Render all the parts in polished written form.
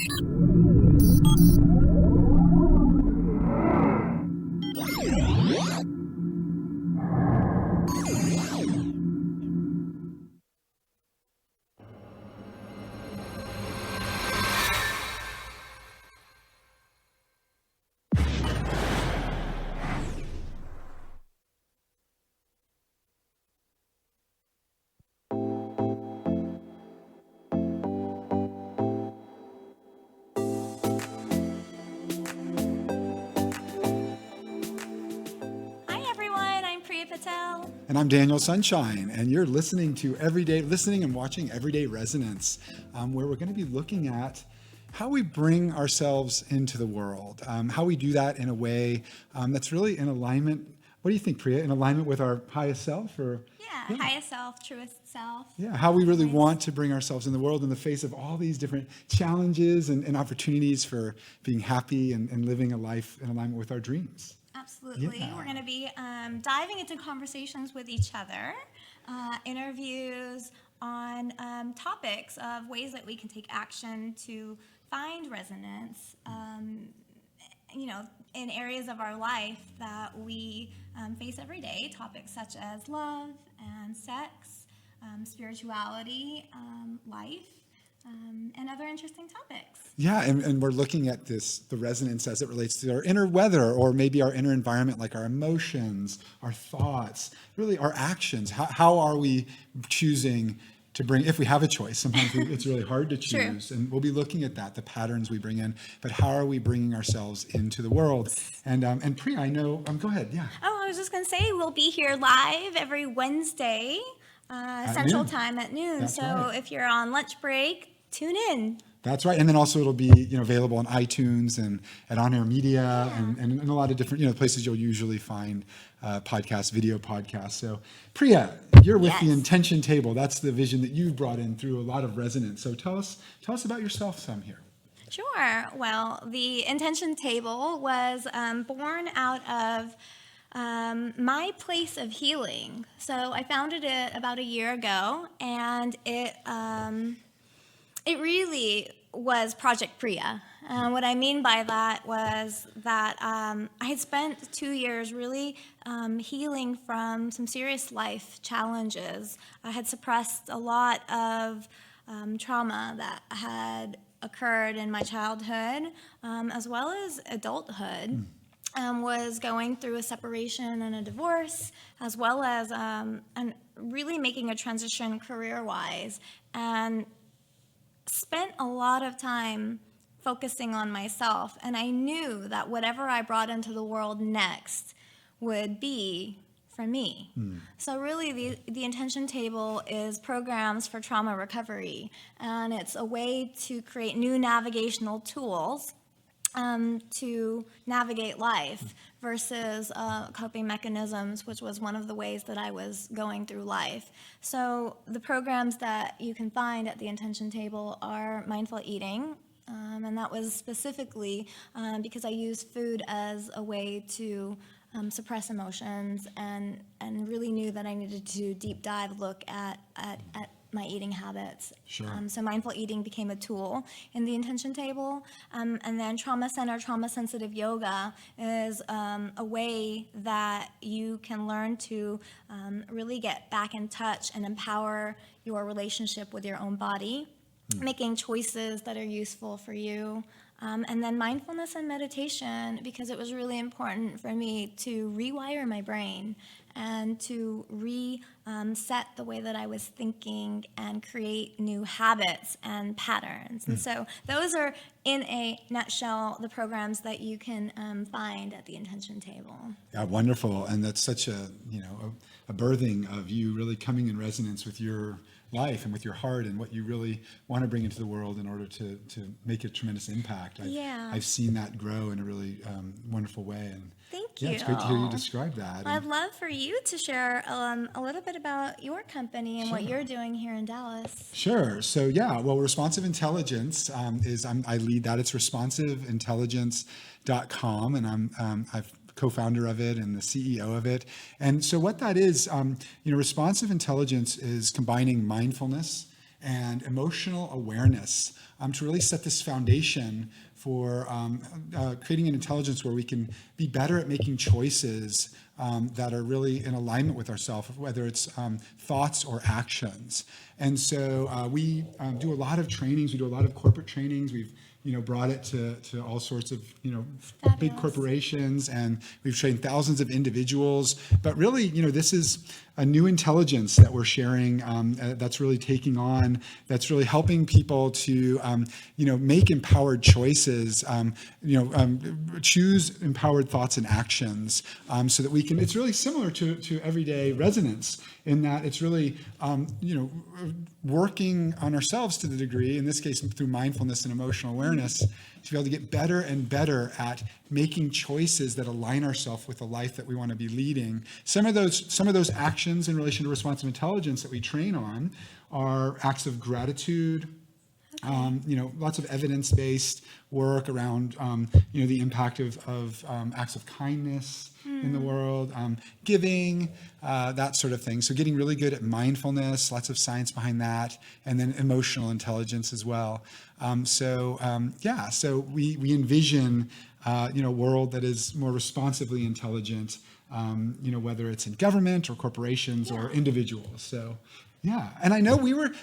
Hi everyone, I'm Priya Patel. And I'm Daniel Sunshine, and you're listening and watching Everyday Resonance, where we're going to be looking at how we bring ourselves into the world, how we do that in a way that's really in alignment. What do you think, Priya? In alignment with our highest self, or Highest self, truest self. yeah, how we really Nice. want to bring ourselves in the world in the face of all these different challenges and opportunities for being happy and living a life in alignment with our dreams. Absolutely. Yeah. We're going to be diving into conversations with each other, interviews on topics of ways that we can take action to find resonance, in areas of our life that we face every day, topics such as love and sex, spirituality, life, and other interesting topics. Yeah, and we're looking at the resonance as it relates to our inner weather, or maybe our inner environment, like our emotions, our thoughts, really our actions. How are we choosing to bring, if we have a choice? Sometimes it's really hard to choose. True. And we'll be looking at that, the patterns we bring in, but how are we bringing ourselves into the world? And Priya, I know, go ahead, yeah. Oh, I was just going to say, we'll be here live every Wednesday, Central noon. Time at noon. That's So right. if you're on lunch break, tune in. That's right. And then also it'll be available on iTunes and On Air Media and in a lot of different places you'll usually find podcasts, video podcasts. So Priya, you're with the Yes. intention table. That's the vision that you've brought in through a lot of resonance. So tell us about yourself some here. Sure. Well, the intention table was born out of my place of healing. So I founded it about a year ago, and it really was Project Priya. What I mean by that was that I had spent 2 years really healing from some serious life challenges. I had suppressed a lot of trauma that had occurred in my childhood, as well as adulthood. Was going through a separation and a divorce, as well as and really making a transition career-wise, and spent a lot of time focusing on myself. And I knew that whatever I brought into the world next would be for me. So really the intention table is programs for trauma recovery, and it's a way to create new navigational tools to navigate life versus coping mechanisms, which was one of the ways that I was going through life. So the programs that you can find at the intention table are mindful eating, and that was specifically because I used food as a way to suppress emotions, and really knew that I needed to deep dive look at my eating habits. Sure. So mindful eating became a tool in the intention table. And then trauma-sensitive yoga is a way that you can learn to really get back in touch and empower your relationship with your own body, making choices that are useful for you. And then mindfulness and meditation, because it was really important for me to rewire my brain and to reset the way that I was thinking and create new habits and patterns. And so those are, in a nutshell, the programs that you can find at the intention table. Yeah, wonderful. And that's such a birthing of you really coming in resonance with your life and with your heart and what you really want to bring into the world in order to make a tremendous impact. I've seen that grow in a really wonderful way. And Thank you. Yeah, it's great to hear you describe that. I'd love for you to share a little bit about your company and what you're doing here in Dallas. Sure. So yeah, well, Responsive Intelligence I lead that. It's responsiveintelligence.com, and I'm co-founder of it and the CEO of it. And so what that is, responsive intelligence is combining mindfulness and emotional awareness to really set this foundation for creating an intelligence where we can be better at making choices that are really in alignment with ourselves, whether it's thoughts or actions. And so we do a lot of trainings. We do a lot of corporate trainings. We've brought it to all sorts of, big Fabulous. corporations, and we've trained thousands of individuals. But really, this is a new intelligence that we're sharing that's really taking on, that's really helping people to, make empowered choices, choose empowered thoughts and actions so that we can, it's really similar to everyday resonance in that it's really, working on ourselves to the degree, in this case, through mindfulness and emotional awareness, to be able to get better and better at making choices that align ourselves with the life that we want to be leading. Some of those actions in relation to responsive intelligence that we train on are acts of gratitude, lots of evidence-based work around, the impact of acts of kindness in the world, giving, that sort of thing. So getting really good at mindfulness, lots of science behind that, and then emotional intelligence as well. So we envision, a world that is more responsively intelligent, whether it's in government or corporations or individuals. So. Yeah, and I know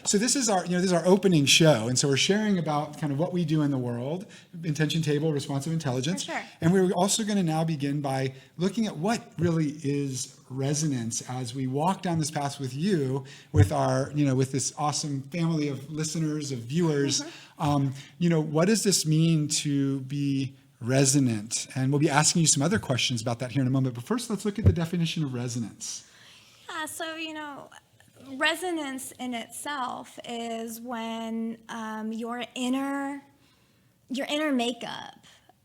so this is our opening show, and so we're sharing about kind of what we do in the world, intention table, responsive intelligence. For sure. And we're also going to now begin by looking at what really is resonance as we walk down this path with you, with our, with this awesome family of listeners, of viewers. What does this mean to be resonant? And we'll be asking you some other questions about that here in a moment. But first, let's look at the definition of resonance. Yeah, so, resonance in itself is when your inner makeup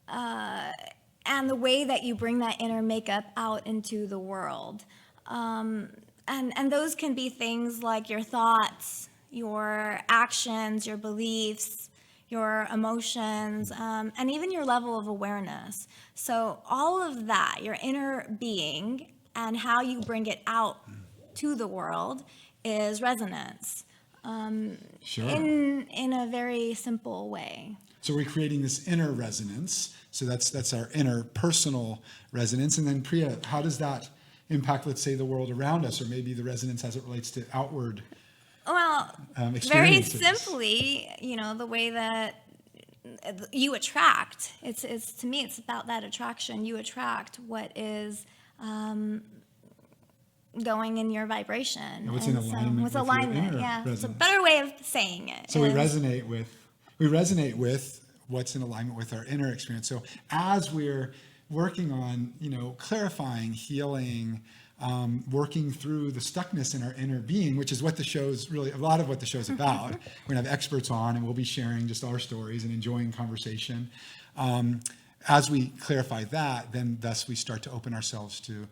and the way that you bring that inner makeup out into the world. And those can be things like your thoughts, your actions, your beliefs, your emotions, and even your level of awareness. So all of that, your inner being and how you bring it out to the world is resonance Sure. in a very simple way. So we're creating this inner resonance. So that's our inner personal resonance. And then Priya, how does that impact, let's say, the world around us, or maybe the resonance as it relates to outward Well, very experiences? simply, the way that you attract. It's to me, it's about that attraction. You attract what is going in your vibration. What's in And so- alignment what's with your alignment, inner yeah. It's a resonance. better way of saying it. So we is- resonate with what's in alignment with our inner experience. So as we're working on, clarifying, healing, working through the stuckness in our inner being, which is what the show's really, a lot of what the show's about. We're gonna have experts on, and we'll be sharing just our stories and enjoying conversation. As we clarify that, then thus we start to open ourselves to,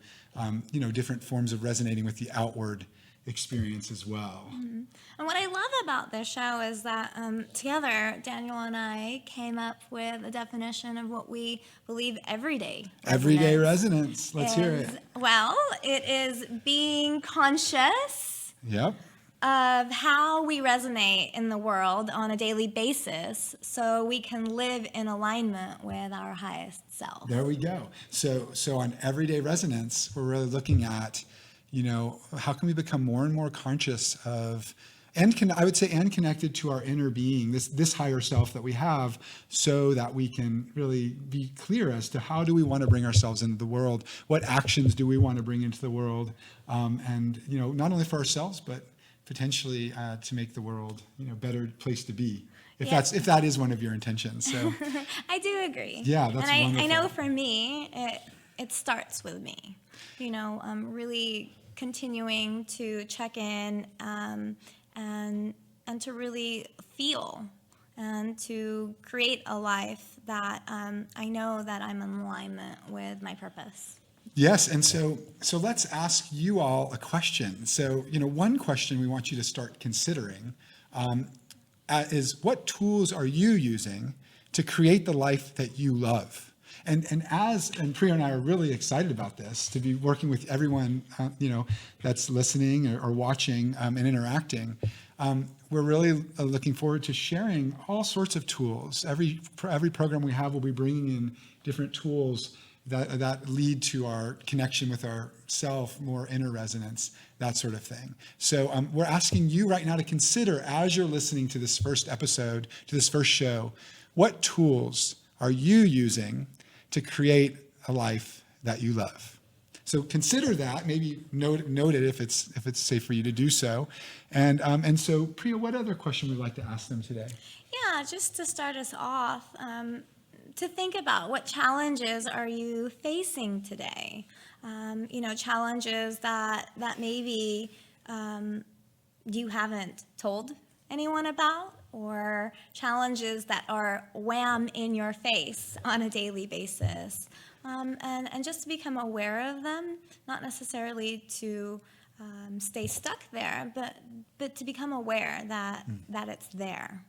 different forms of resonating with the outward experience as well. And what I love about this show is that together, Daniel and I came up with a definition of what we believe everyday Everyday resonance resonance. Let's hear is. it. Well, it is being conscious Yep. of how we resonate in the world on a daily basis so we can live in alignment with our highest self. There we go. So on everyday resonance, we're really looking at, how can we become more and more conscious of, and connected to our inner being, this higher self that we have, so that we can really be clear as to how do we want to bring ourselves into the world, what actions do we want to bring into the world, and not only for ourselves, but potentially to make the world a better place to be. If that is one of your intentions. So I do agree. Yeah, that's and wonderful. I know for me, it starts with me. Really continuing to check in and to really feel and to create a life that I know that I'm in alignment with my purpose. Yes, and so let's ask you all a question. So, one question we want you to start considering is, what tools are you using to create the life that you love? And Priya and I are really excited about this, to be working with everyone, that's listening or watching and interacting. We're really looking forward to sharing all sorts of tools. Every program we have will be bringing in different tools that lead to our connection with our self, more inner resonance, that sort of thing. So we're asking you right now to consider, as you're listening to this first episode, to this first show, what tools are you using to create a life that you love? So consider that. Maybe note it if it's safe for you to do so. And so, Priya, what other question would you like to ask them today? Yeah, just to start us off, to think about what challenges are you facing today? Challenges that maybe you haven't told anyone about, or challenges that are wham in your face on a daily basis. And just to become aware of them, not necessarily to stay stuck there, but to become aware that it's there.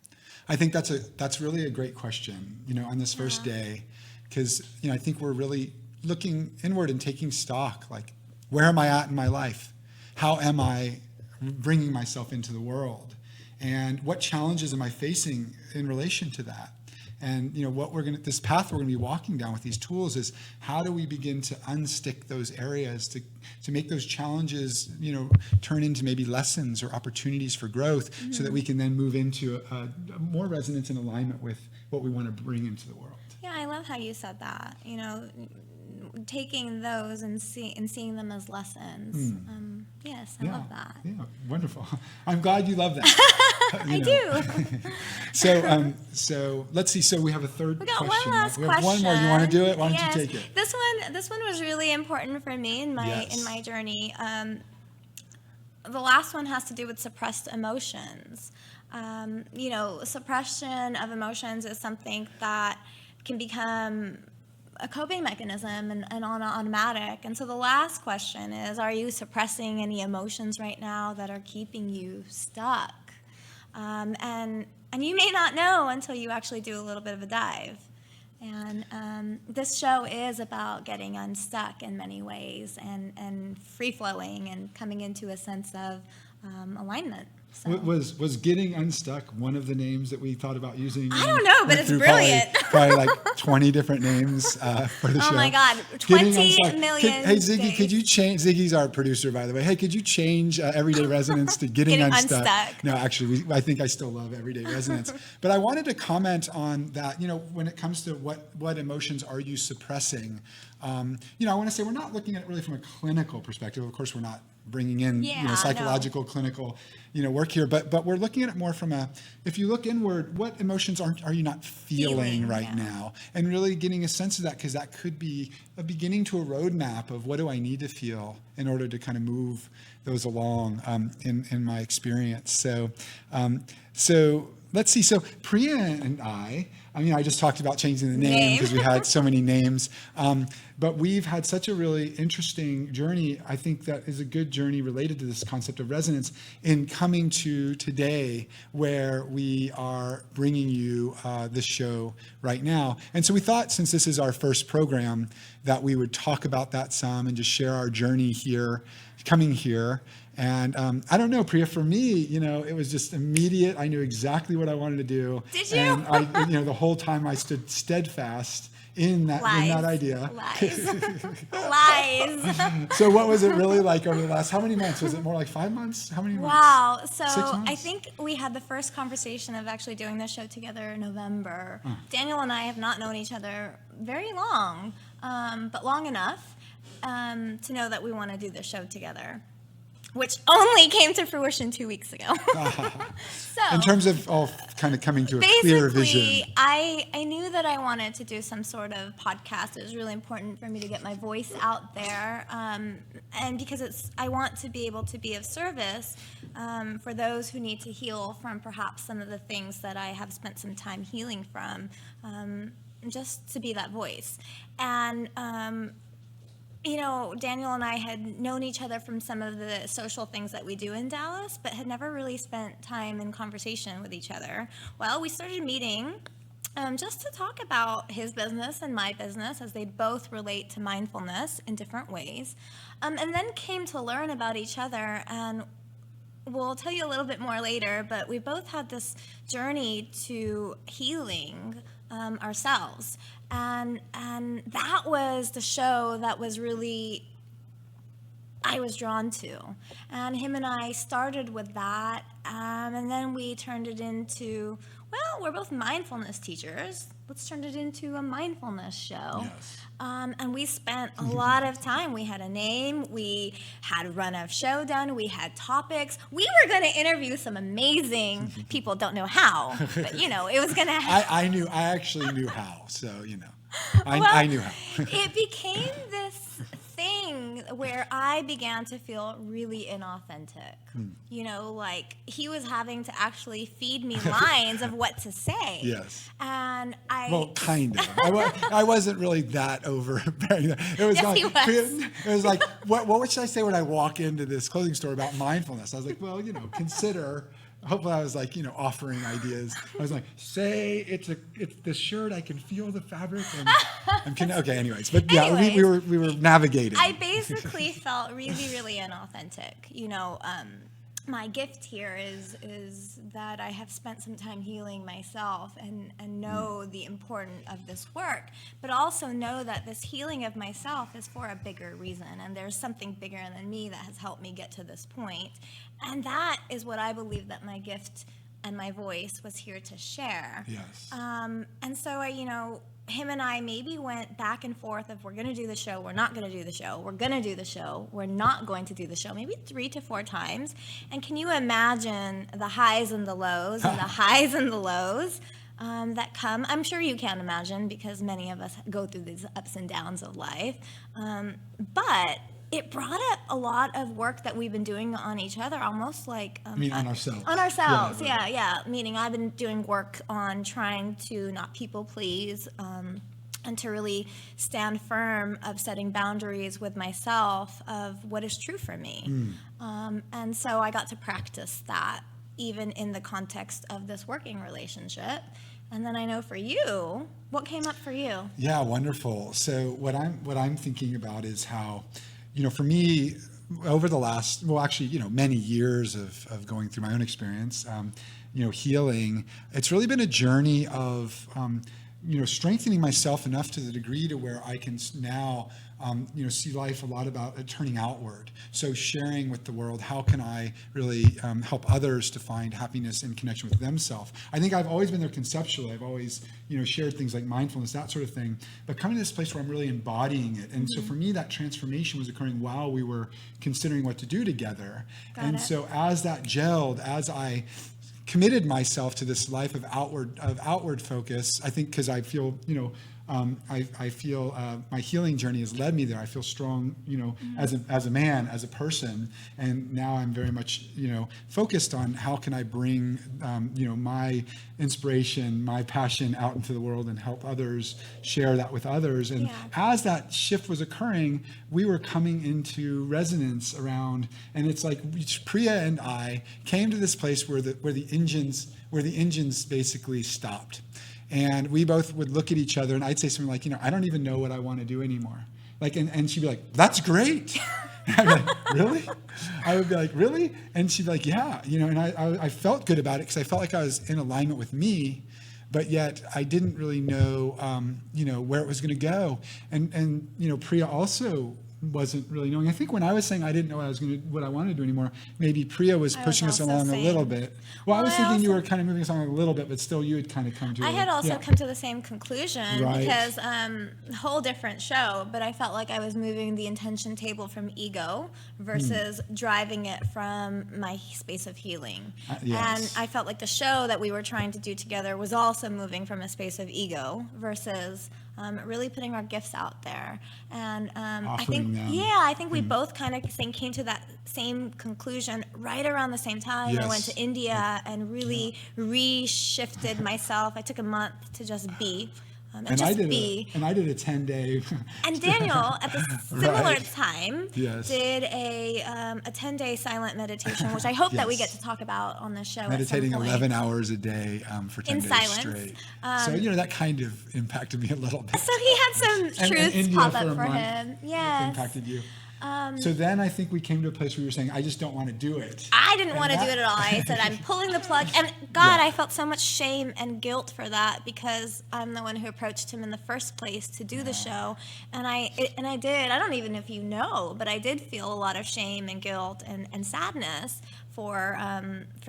I think that's really a great question, on this first day, because, I think we're really looking inward and taking stock, like, where am I at in my life? How am I bringing myself into the world? And what challenges am I facing in relation to that? And this path we're going to be walking down with these tools is, how do we begin to unstick those areas to make those challenges, turn into maybe lessons or opportunities for growth, so that we can then move into more resonance and alignment with what we want to bring into the world. Yeah, I love how you said that. Taking those and seeing them as lessons. Yes, I love that. Yeah, wonderful. I'm glad you love that. I do. So let's see. So we have a third We got question. one last We have one question. more. You want to do it? Why don't Yes. you take it? This one was really important for me in my Yes. journey. The last one has to do with suppressed emotions. Suppression of emotions is something that can become a coping mechanism and on automatic. And so the last question is, are you suppressing any emotions right now that are keeping you stuck? And you may not know until you actually do a little bit of a dive. And this show is about getting unstuck in many ways, and free-flowing and coming into a sense of alignment. So. Was getting unstuck one of the names that we thought about using? I don't know, but it's brilliant. Probably like 20 different names for the show. Oh my God, 20 million. Hey, Ziggy, could you change? Ziggy's our producer, by the way. Hey, could you change Everyday Resonance to Getting Unstuck? No, actually, I think I still love Everyday Resonance. But I wanted to comment on that. When it comes to what emotions are you suppressing? I want to say we're not looking at it really from a clinical perspective. Of course, we're not bringing in psychological, clinical work here, but we're looking at it more from if you look inward, what emotions are you not feeling right now, and really getting a sense of that, because that could be a beginning to a roadmap of what do I need to feel in order to kind of move those along in my experience. So let's see. So Priya and I just talked about changing the name because we had so many names. But we've had such a really interesting journey. I think that is a good journey related to this concept of resonance in coming to today, where we are bringing you this show right now. And so we thought, since this is our first program, that we would talk about that some and just share our journey here, coming here. And I don't know, Priya, for me, it was just immediate. I knew exactly what I wanted to do. Did you? And I, the whole time I stood steadfast in that idea. Lies. So what was it really like over the last, how many months? Was it more like 5 months? How many months? Wow. So 6 months? I think we had the first conversation of actually doing this show together in November. Daniel and I have not known each other very long, but long enough to know that we want to do this show together, which only came to fruition 2 weeks ago. So, in terms of kind of coming to a clear vision. Basically, I knew that I wanted to do some sort of podcast. It was really important for me to get my voice out there, and because I want to be able to be of service for those who need to heal from perhaps some of the things that I have spent some time healing from, just to be that voice. And Daniel and I had known each other from some of the social things that we do in Dallas, but had never really spent time in conversation with each other. Well, we started meeting just to talk about his business and my business as they both relate to mindfulness in different ways. And then came to learn about each other, and we'll tell you a little bit more later, but we both had this journey to healing ourselves. And that was the show that was really I was drawn to. And him and I started with that, and then we turned it into, well, we're both mindfulness teachers. Let's turn it into a mindfulness show. Yes. And we spent a lot of time. We had a name. We had a run of show done. We had topics. We were going to interview some amazing people. Don't know how, but it was going to happen. I actually knew how. So, I knew how. It became this thing where I began to feel really inauthentic. Like he was having to actually feed me lines of what to say. Yes. And Well, kind of. I wasn't really that overbearing. It was Yes, like, he was. It was like, what should I say when I walk into this clothing store about mindfulness? I was like, well, consider. Hopefully I was like, offering ideas. I was like, say it's the shirt. I can feel the fabric. And okay, anyways. But yeah, Anyways, we were navigating. I basically felt really, really inauthentic. My gift here is that I have spent some time healing myself and know the importance of this work, but also know that this healing of myself is for a bigger reason, and there's something bigger than me that has helped me get to this point. And that is what I believe that my gift and my voice was here to share. Yes. And so him and I maybe went back and forth of we're going to do the show, we're not going to do the show, we're going to do the show, we're not going to do the show, maybe 3 to 4 times. And can you imagine the highs and the lows and the highs and the lows that come? I'm sure you can imagine because many of us go through these ups and downs of life. But it brought up a lot of work that we've been doing on each other, almost like on ourselves. On ourselves, Yeah, right. yeah. Meaning I've been doing work on trying to not people please, and to really stand firm of setting boundaries with myself of what is true for me. And so I got to practice that even in the context of this working relationship. And then I know for you, what came up for you? Yeah, wonderful. So what I'm thinking about is how, for me, over the last, many years of going through my own experience, healing, it's really been a journey of, strengthening myself enough to the degree to where I can now, see life a lot about turning outward. So sharing with the world, how can I really help others to find happiness in connection with themselves? I think I've always been there conceptually. I've always, shared things like mindfulness, that sort of thing. But coming to this place where I'm really embodying it. And so for me, that transformation was occurring while we were considering what to do together. So as that gelled, as I committed myself to this life of outward focus, I think because I feel, I feel my healing journey has led me there. I feel strong, as a man, as a person, and now I'm very much, focused on how can I bring, my inspiration, my passion out into the world and help others share that with others. And as that shift was occurring, we were coming into resonance around, and it's like Priya and I came to this place where the engines basically stopped. And we both would look at each other, and I'd say something like, I don't even know what I want to do anymore. And she'd be like, that's great. And I'd be like, really? I would be like, really? And she'd be like, yeah. And I felt good about it because I felt like I was in alignment with me, but yet I didn't really know, where it was going to go. And Priya also wasn't really knowing. I think when I was saying I didn't know what I wanted to do anymore, maybe Priya was pushing us along a little bit. Well, I was thinking you were kind of moving us along a little bit, but still you had kind of come to I had also come to the same conclusion because whole different show, but I felt like I was moving the intention table from ego versus driving it from my space of healing. And I felt like the show that we were trying to do together was also moving from a space of ego versus really putting our gifts out there. And I think we both kind of came to that same conclusion right around the same time. I went to India and really reshifted myself. I took a month to just be. And I did a 10-day. And Daniel, at the similar Right. time, Yes. did a 10-day silent meditation, which I hope that we Yes. get to talk about on the show Meditating at some point. 11 hours a day for 10 In days silence. straight. So, that kind of impacted me a little bit. So he had some And truths India pop for a up for month him. Yes. impacted you. So then I think we came to a place where you were saying, I just don't want to do it. I didn't And want to do that- it at all. I said, I'm pulling the plug. And God, Yeah. I felt so much shame and guilt for that because I'm the one who approached him in the first place to do the show. And I did. I don't even know if you know, but I did feel a lot of shame and guilt and sadness for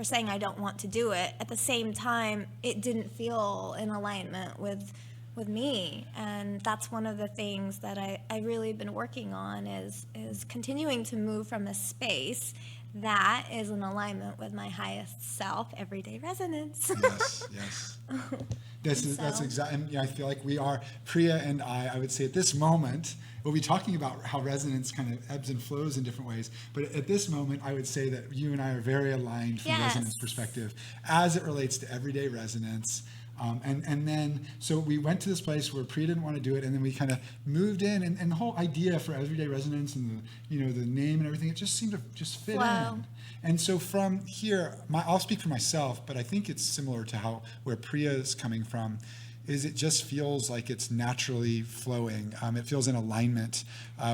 saying I don't want to do it. At the same time, it didn't feel in alignment with me, and that's one of the things that I really been working on is continuing to move from a space that is in alignment with my highest self, everyday resonance. Yes. That's exactly. I feel like we are, Priya and I would say at this moment, we'll be talking about how resonance kind of ebbs and flows in different ways. But at this moment, I would say that you and I are very aligned from a Yes. resonance perspective as it relates to everyday resonance. And then, so we went to this place where Priya didn't want to do it, and then we kind of moved in, and the whole idea for everyday resonance and the name and everything, it just seemed to just fit Flow. in. And so from here, I'll speak for myself, but I think it's similar to where Priya is coming from. Is it just feels like it's naturally flowing. It feels in alignment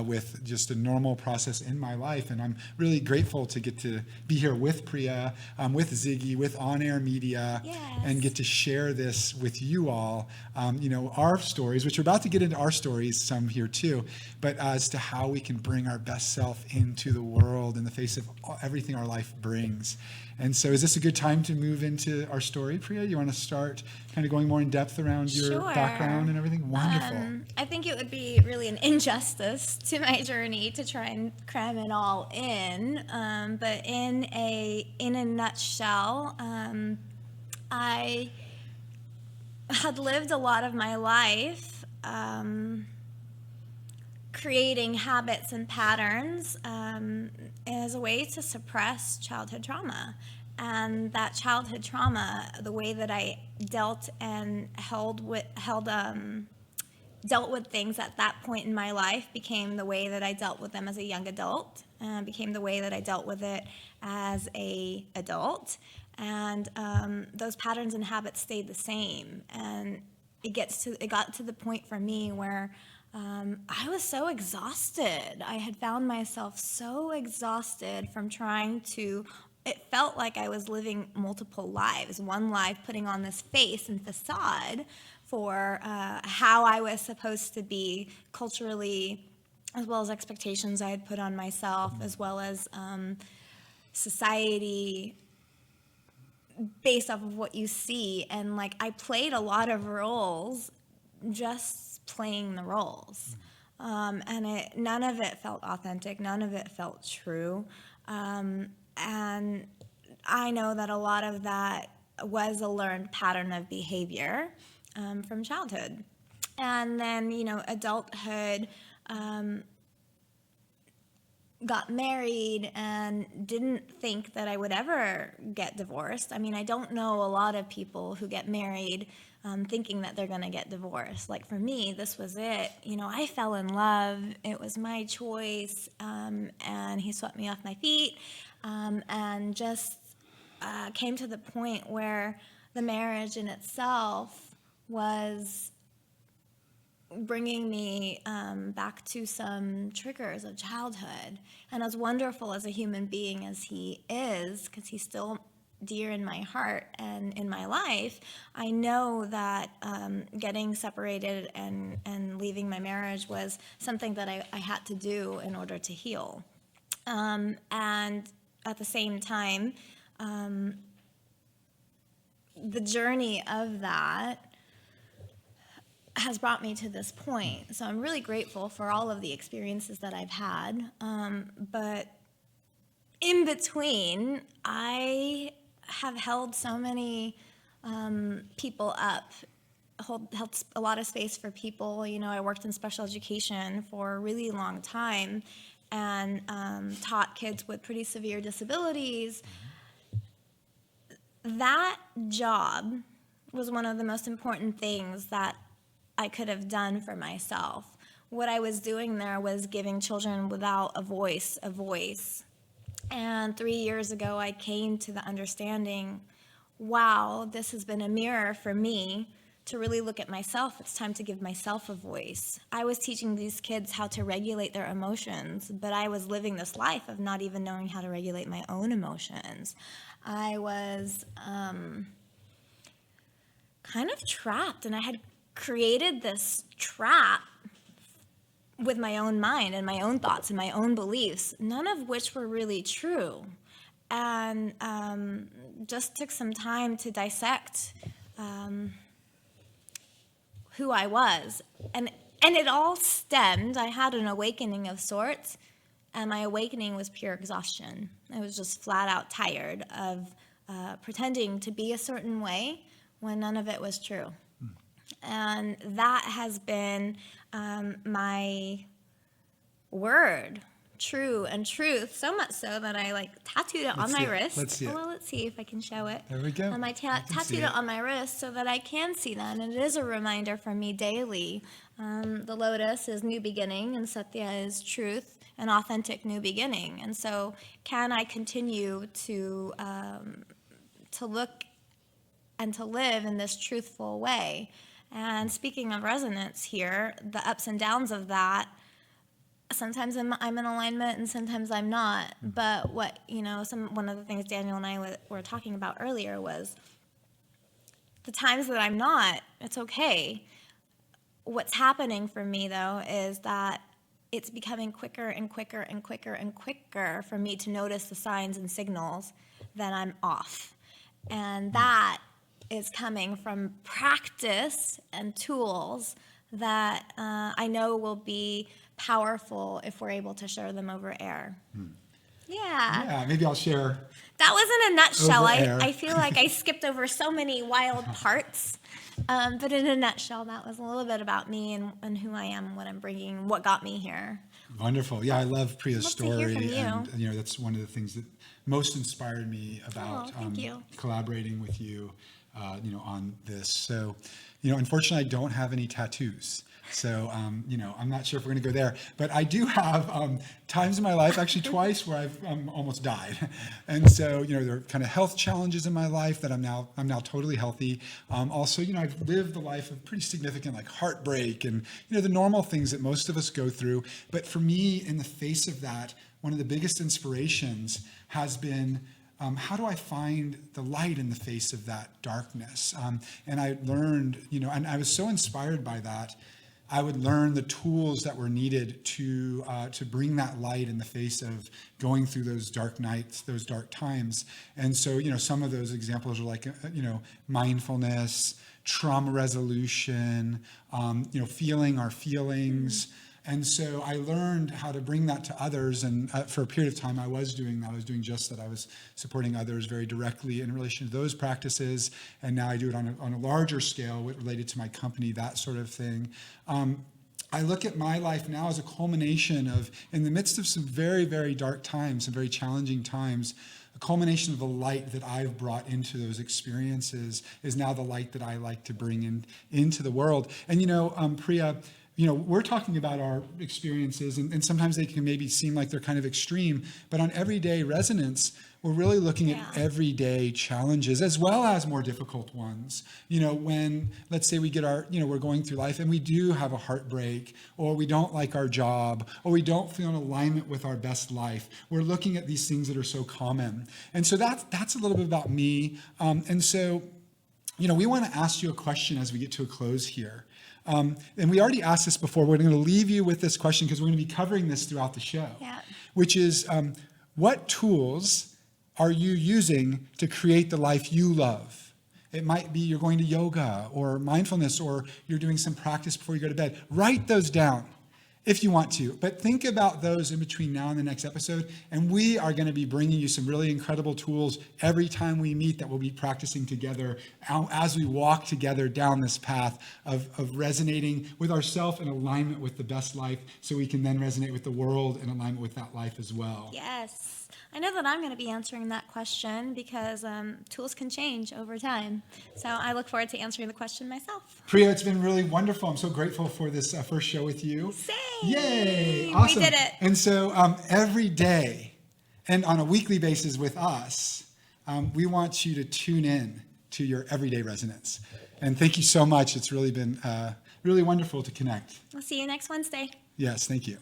with just a normal process in my life. And I'm really grateful to get to be here with Priya, with Ziggy, with On Air Media, Yes. and get to share this with you all. Our stories, which we're about to get into our stories some here too, but as to how we can bring our best self into the world in the face of everything our life brings. And so is this a good time to move into our story, Priya? You want to start kind of going more in depth around your Sure. background and everything? Wonderful. I think it would be really an injustice to my journey to try and cram it all in. But in a nutshell, I had lived a lot of my life creating habits and patterns as a way to suppress childhood trauma. And that childhood trauma, the way that I dealt with things at that point in my life became the way that I dealt with them as a young adult, became the way that I dealt with it as a adult. And those patterns and habits stayed the same. And it got to the point for me where I was so exhausted. I had found myself so exhausted from it felt like I was living multiple lives. One life putting on this face and facade for how I was supposed to be culturally, as well as expectations I had put on myself, as well as society based off of what you see. And I played a lot of roles just playing the roles. And none of it felt authentic. None of it felt true. And I know that a lot of that was a learned pattern of behavior from childhood. And then, adulthood, got married and didn't think that I would ever get divorced. I mean, I don't know a lot of people who get married thinking that they're going to get divorced. For me, this was it. I fell in love. It was my choice. And he swept me off my feet and just came to the point where the marriage in itself was bringing me back to some triggers of childhood. And as wonderful as a human being as he is, because he's still dear in my heart and in my life, I know that getting separated and leaving my marriage was something that I had to do in order to heal. And at the same time, the journey of that has brought me to this point. So I'm really grateful for all of the experiences that I've had. But in between, I have held so many people up, held a lot of space for people. I worked in special education for a really long time and taught kids with pretty severe disabilities. That job was one of the most important things that I could have done for myself. What I was doing there was giving children without a voice a voice. And 3 years ago, I came to the understanding, wow, this has been a mirror for me to really look at myself. It's time to give myself a voice. I was teaching these kids how to regulate their emotions, but I was living this life of not even knowing how to regulate my own emotions. I was kind of trapped, and I had created this trap with my own mind and my own thoughts and my own beliefs, none of which were really true. And just took some time to dissect who I was. And it all stemmed, I had an awakening of sorts, and my awakening was pure exhaustion. I was just flat out tired of pretending to be a certain way when none of it was true. And that has been my word, true and truth, so much so that I tattooed it on my wrist. Let's see it. Well, let's see if I can show it. There we go. And I tattooed it on my wrist so that I can see that. And it is a reminder for me daily. The lotus is new beginning, and Satya is truth, an authentic new beginning. And so can I continue to look and to live in this truthful way? And speaking of resonance here, the ups and downs of that, sometimes I'm in alignment and sometimes I'm not. But one of the things Daniel and I were talking about earlier was the times that I'm not, it's okay. What's happening for me, though, is that it's becoming quicker and quicker and quicker and quicker for me to notice the signs and signals that I'm off. And that is coming from practice and tools that I know will be powerful if we're able to share them over air. Yeah, maybe I'll share. That was in a nutshell. Over air. I feel like I skipped over so many wild parts. But in a nutshell, that was a little bit about me and who I am, what I'm bringing, what got me here. Wonderful. Yeah, I love Priya's Love to hear story. from you. And, that's one of the things that most inspired me about thank you. collaborating with you, on this. So, unfortunately, I don't have any tattoos. So, I'm not sure if we're going to go there, but I do have times in my life, actually twice, where I've almost died. And so, there are kind of health challenges in my life that I'm now totally healthy. Also, I've lived a life of pretty significant heartbreak and, the normal things that most of us go through. But for me, in the face of that, one of the biggest inspirations has been how do I find the light in the face of that darkness? And I learned, and I was so inspired by that. I would learn the tools that were needed to bring that light in the face of going through those dark nights, those dark times. And so, some of those examples are mindfulness, trauma resolution, feeling our feelings. And so I learned how to bring that to others. And for a period of time, I was doing that. I was doing just that. I was supporting others very directly in relation to those practices. And now I do it on a larger scale related to my company, that sort of thing. I look at my life now as a culmination of, in the midst of some very, very dark times, some very challenging times, a culmination of the light that I've brought into those experiences is now the light that I like to bring into the world. And, Priya, we're talking about our experiences, and sometimes they can maybe seem like they're kind of extreme, but on Everyday Resonance, we're really looking at everyday challenges as well as more difficult ones. When, let's say we get we're going through life and we do have a heartbreak, or we don't like our job, or we don't feel in alignment with our best life. We're looking at these things that are so common. And so that's a little bit about me. And so, we want to ask you a question as we get to a close here. And we already asked this before. We're going to leave you with this question because we're going to be covering this throughout the show, which is, what tools are you using to create the life you love? It might be you're going to yoga or mindfulness, or you're doing some practice before you go to bed. Write those down if you want to, but think about those in between now and the next episode. And we are going to be bringing you some really incredible tools every time we meet that we'll be practicing together as we walk together down this path of resonating with ourselves in alignment with the best life, so we can then resonate with the world in alignment with that life as well. Yes. I know that I'm going to be answering that question because tools can change over time. So I look forward to answering the question myself. Priya, it's been really wonderful. I'm so grateful for this first show with you. Same. Yay! Awesome. We did it. And so every day and on a weekly basis with us, we want you to tune in to your everyday resonance. And thank you so much. It's really been really wonderful to connect. I'll see you next Wednesday. Yes, thank you.